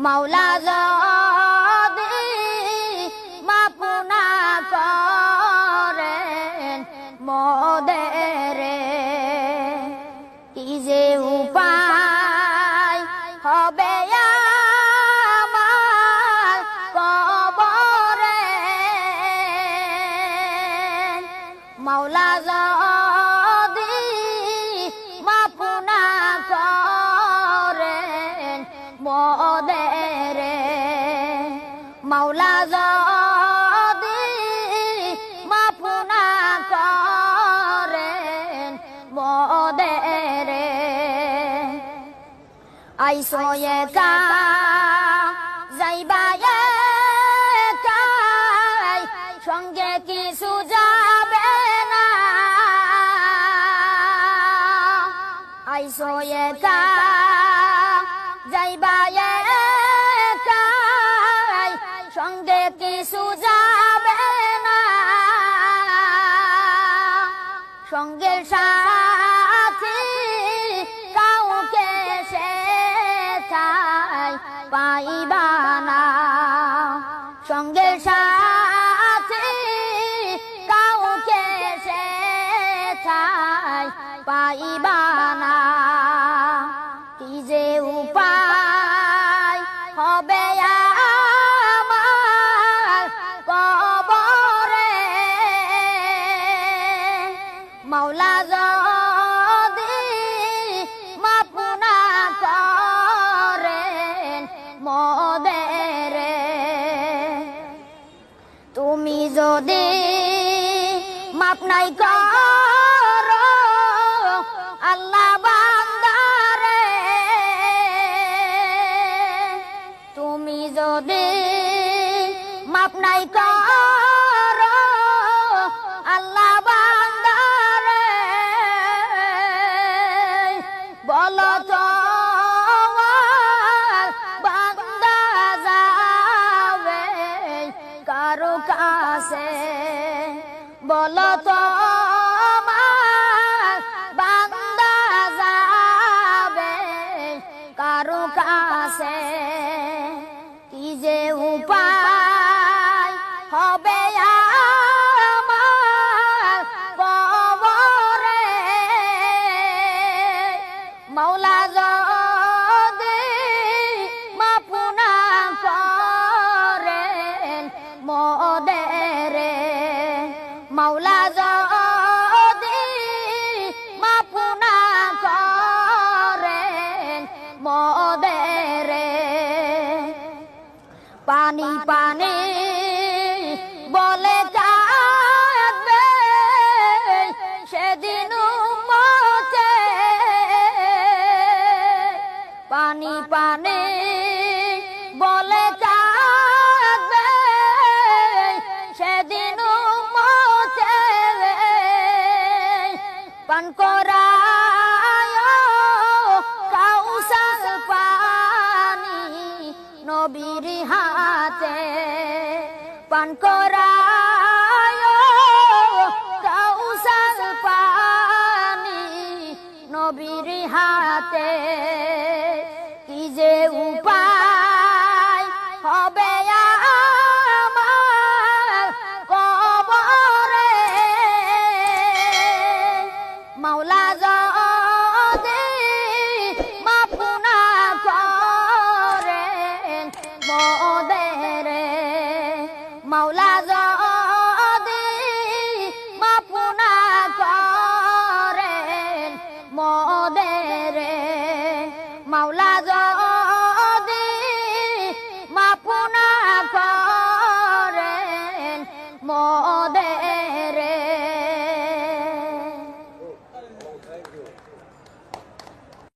মাওলা যদি মাফ না করেন মোদেরে, কি যে উপায় হবে আমার কবরে। মাওলা যদি মাফ না করেন মোদেরে, মাওলা যদি মাফ না করেন মোদেরে, আইসো একা যাইবা একাই, সঙ্গে কিছু যাবে না। আইসো একা যাইবা একাই, সঙ্গে কিছু যাবে না। সঙ্গে সাথী কাউকে সেথায় পাইবা না। সঙ্গে সাথী কাউকে সেথায় পাইবা না। কি যে উপায় হবে আমার কবরে। মাওলা যদি মাফ না করেন মোদেরে, তুমি যদি মাফ নাই করো আল্লাহ বান্দারে, তুমি যদি মাফ নাই করো আল্লাহ বান্দারে, বলো তো বান্দা যাবে কারো কাছে। বলো তো বান্দা যাবে কারো কাছে, কি যে উপায় হবে আমার কবরে। মাওলা যদি মাফ না করেন মোদেরে, মাওলা যদি মাফ না করেন মোদেরে, পানি পানি বলে কাঁদবে সেদিন উম্মতে। পানি পানি বলে কাঁদবে সেদিন উম্মতে। পান করায় কাউসার পানি নবীর হাতে। পান করায় কাউসার পানি নবীর হাতে, কি যে উপায় হবে আমার কবরে। মাওলা